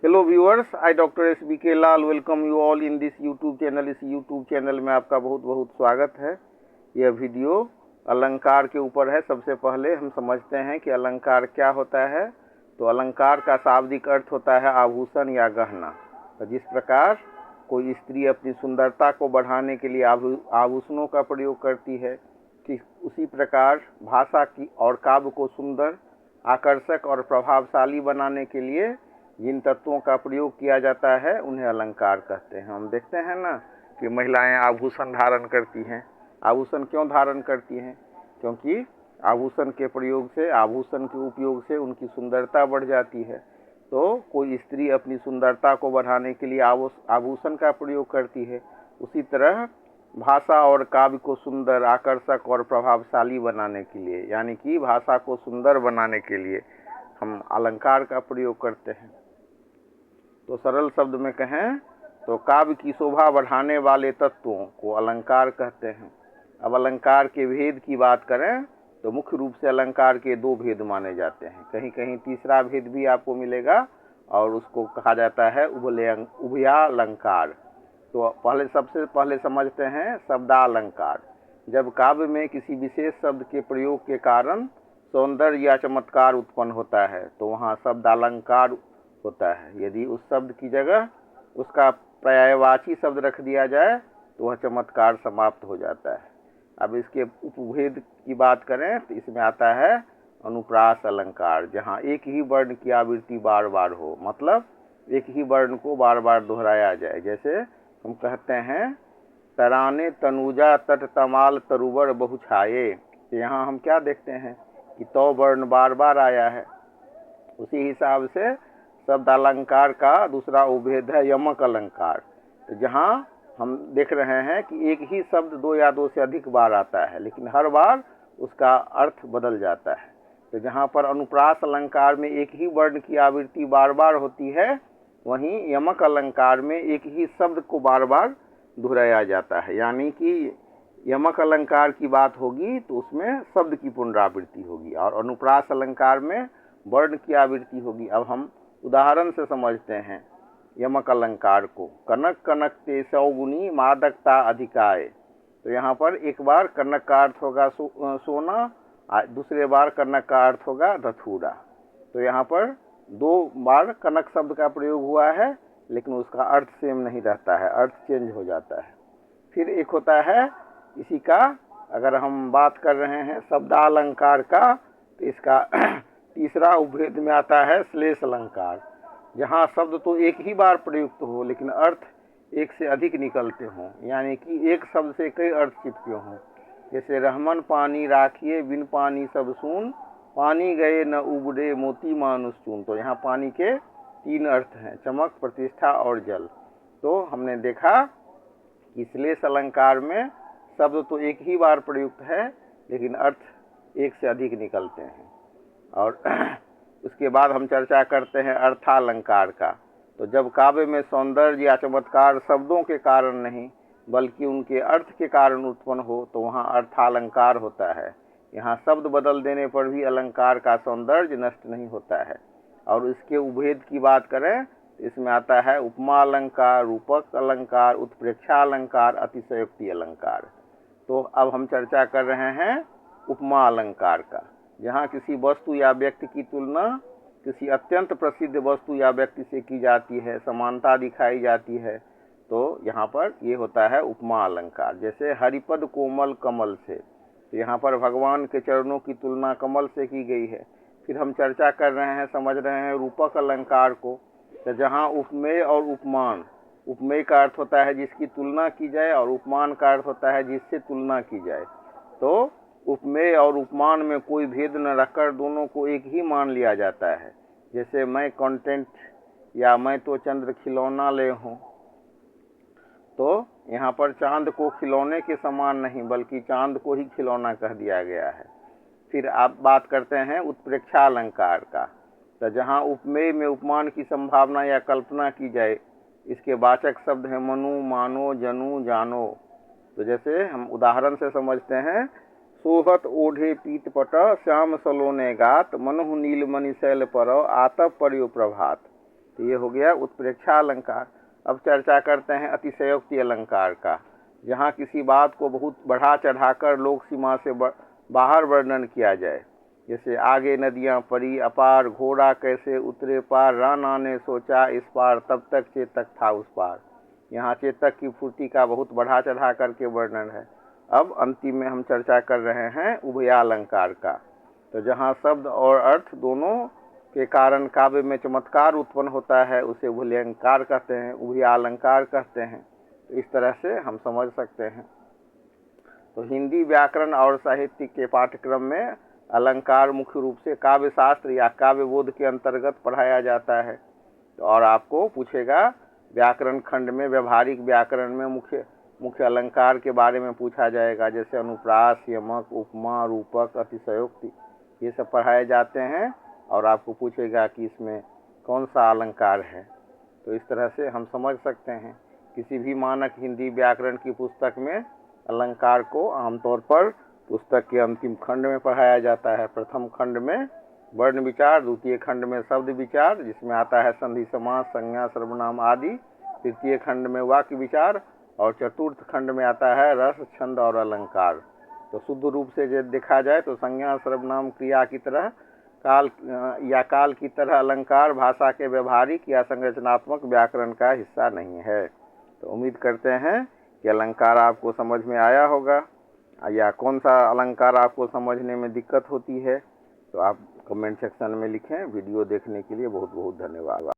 Hello viewers, I doctor SBK Lal welcome you all in this YouTube channel. इस YouTube channel में आपका बहुत बहुत स्वागत है। यह वीडियो अलंकार के ऊपर है। सबसे पहले हम समझते हैं कि अलंकार क्या होता है। तो अलंकार का शाब्दिक अर्थ होता है आभूषण या गहना। तो जिस प्रकार कोई स्त्री अपनी सुंदरता को बढ़ाने के लिए आभूषणों का प्रयोग करती है, ठीक उसी प्रकार भाषा की और काव्य को सुंदर, आकर्षक और प्रभावशाली बनाने के लिए जिन तत्वों का प्रयोग किया जाता है उन्हें अलंकार कहते हैं। हम देखते हैं ना कि महिलाएं आभूषण धारण करती हैं। आभूषण क्यों धारण करती हैं? क्योंकि आभूषण के प्रयोग से, आभूषण के उपयोग से उनकी सुंदरता बढ़ जाती है। तो कोई स्त्री अपनी सुंदरता को बढ़ाने के लिए आभूषण का प्रयोग करती है। उसी तरह भाषा और काव्य को सुंदर, आकर्षक और प्रभावशाली बनाने के लिए, यानी कि भाषा को सुंदर बनाने के लिए हम अलंकार का प्रयोग करते हैं। तो सरल शब्द में कहें तो काव्य की शोभा बढ़ाने वाले तत्वों को अलंकार कहते हैं। अब अलंकार के भेद की बात करें तो मुख्य रूप से अलंकार के दो भेद माने जाते हैं। कहीं कहीं तीसरा भेद भी आपको मिलेगा और उसको कहा जाता है उभयालंकार। तो सबसे पहले समझते हैं शब्दालंकार। जब काव्य में किसी विशेष शब्द के प्रयोग के कारण सौंदर्य या चमत्कार उत्पन्न होता है तो वहाँ शब्दालंकार होता है। यदि उस शब्द की जगह उसका पर्यायवाची शब्द रख दिया जाए तो वह चमत्कार समाप्त हो जाता है। अब इसके उपभेद की बात करें तो इसमें आता है अनुप्रास अलंकार, जहाँ एक ही वर्ण की आवृत्ति बार बार हो, मतलब एक ही वर्ण को बार बार दोहराया जाए। जैसे हम कहते हैं तराने तनुजा तट तमाल तरुवर बहुछाये, तो यहाँ हम क्या देखते हैं कि तो वर्ण बार बार आया है। उसी हिसाब से शब्द अलंकार का दूसरा उपभेद है यमक अलंकार। तो जहाँ हम देख रहे हैं कि एक ही शब्द दो या दो से अधिक बार आता है, लेकिन हर बार उसका अर्थ बदल जाता है। तो जहाँ पर अनुप्रास अलंकार में एक ही वर्ण की आवृत्ति बार बार होती है, वहीं यमक अलंकार में एक ही शब्द को बार बार दोहराया जाता है। यानी कि यमक अलंकार की बात होगी तो उसमें शब्द की पुनरावृत्ति होगी और अनुप्रास अलंकार में वर्ण की आवृत्ति होगी। अब हम उदाहरण से समझते हैं यमक अलंकार को। कनक कनक ते सौगुनी मादकता अधिकाय। तो यहाँ पर एक बार कनक का अर्थ होगा सोना, दूसरे बार कनक का अर्थ होगा धतूरा। तो यहाँ पर दो बार कनक शब्द का प्रयोग हुआ है, लेकिन उसका अर्थ सेम नहीं रहता है, अर्थ चेंज हो जाता है। फिर एक होता है इसी का, अगर हम बात कर रहे हैं शब्दालंकार का, तो इसका तीसरा उपभेद में आता है श्लेष अलंकार, जहाँ शब्द तो एक ही बार प्रयुक्त हो लेकिन अर्थ एक से अधिक निकलते हों, यानी कि एक शब्द से कई अर्थ चिपके हों। जैसे रहमन पानी राखिए बिन पानी सब सून, पानी गए न उबड़े मोती मानुष चून। तो यहाँ पानी के तीन अर्थ हैं, चमक, प्रतिष्ठा और जल। तो हमने देखा कि श्लेष अलंकार में शब्द तो एक ही बार प्रयुक्त है लेकिन अर्थ एक से अधिक निकलते हैं। और उसके बाद हम चर्चा करते हैं अर्थालंकार का। तो जब काव्य में सौंदर्य या चमत्कार शब्दों के कारण नहीं बल्कि उनके अर्थ के कारण उत्पन्न हो तो वहाँ अर्थालंकार होता है। यहाँ शब्द बदल देने पर भी अलंकार का सौंदर्य नष्ट नहीं होता है। और इसके उपभेद की बात करें तो इसमें आता है उपमा अलंकार, रूपक अलंकार, उत्प्रेक्षा अलंकार, अतिशयोक्ति अलंकार। तो अब हम चर्चा कर रहे हैं उपमा अलंकार का, जहाँ किसी वस्तु या व्यक्ति की तुलना किसी अत्यंत प्रसिद्ध वस्तु या व्यक्ति से की जाती है, समानता दिखाई जाती है, तो यहाँ पर ये होता है उपमा अलंकार। जैसे हरिपद कोमल कमल से, तो यहाँ पर भगवान के चरणों की तुलना कमल से की गई है। फिर हम चर्चा कर रहे हैं, समझ रहे हैं रूपक अलंकार को, तो जहाँ उपमेय और उपमान, उपमेय का अर्थ होता है जिसकी तुलना की जाए और उपमान का अर्थ होता है जिससे तुलना की जाए। तो उपमेय और उपमान में कोई भेद न रखकर दोनों को एक ही मान लिया जाता है। जैसे मैं कंटेंट या मैं तो चंद्र खिलौना ले हूँ, तो यहाँ पर चांद को खिलौने के समान नहीं बल्कि चांद को ही खिलौना कह दिया गया है। फिर आप बात करते हैं उत्प्रेक्षा अलंकार का। तो जहाँ उपमेय में उपमान की संभावना या कल्पना की जाए, इसके वाचक शब्द हैं मनु, मानो, जनु, जानो। तो जैसे हम उदाहरण से समझते हैं, सोहत ओढ़े पीत पट श्याम सलोने गात, मनहु नील मणि शैल पर आतप पर्यो प्रभात। तो ये हो गया उत्प्रेक्षा अलंकार। अब चर्चा करते हैं अतिशयोक्ति अलंकार का, जहाँ किसी बात को बहुत बढ़ा चढ़ाकर लोक सीमा से बाहर वर्णन किया जाए। जैसे आगे नदियाँ परी अपार, घोड़ा कैसे उतरे पार, राणा ने सोचा इस पार, तब तक चेतक था उस पार। यहाँ चेतक की फुर्ती का बहुत बढ़ा चढ़ा करके वर्णन है। अब अंतिम में हम चर्चा कर रहे हैं उभयालंकार का। तो जहाँ शब्द और अर्थ दोनों के कारण काव्य में चमत्कार उत्पन्न होता है, उसे उभयालंकार कहते हैं, उभयालंकार कहते हैं। तो इस तरह से हम समझ सकते हैं। तो हिंदी व्याकरण और साहित्य के पाठ्यक्रम में अलंकार मुख्य रूप से काव्य शास्त्र या काव्य बोध के अंतर्गत पढ़ाया जाता है। और आपको पूछेगा व्याकरण खंड में, व्यवहारिक व्याकरण में मुख्य अलंकार के बारे में पूछा जाएगा, जैसे अनुप्रास, यमक, उपमा, रूपक, अतिशयोक्ति, ये सब पढ़ाए जाते हैं। और आपको पूछेगा कि इसमें कौन सा अलंकार है। तो इस तरह से हम समझ सकते हैं किसी भी मानक हिंदी व्याकरण की पुस्तक में अलंकार को आमतौर पर पुस्तक के अंतिम खंड में पढ़ाया जाता है। प्रथम खंड में वर्ण विचार, द्वितीय खंड में शब्द विचार, जिसमें आता है संधि समास, संज्ञा, सर्वनाम आदि, तृतीय खंड में वाक्य विचार, और चतुर्थ खंड में आता है रस, छंद और अलंकार। तो शुद्ध रूप से जब देखा जाए तो संज्ञा, सर्वनाम, क्रिया की तरह काल की तरह अलंकार भाषा के व्यवहारिक या संरचनात्मक व्याकरण का हिस्सा नहीं है। तो उम्मीद करते हैं कि अलंकार आपको समझ में आया होगा। या कौन सा अलंकार आपको समझने में दिक्कत होती है तो आप कमेंट सेक्शन में लिखें। वीडियो देखने के लिए बहुत बहुत धन्यवाद।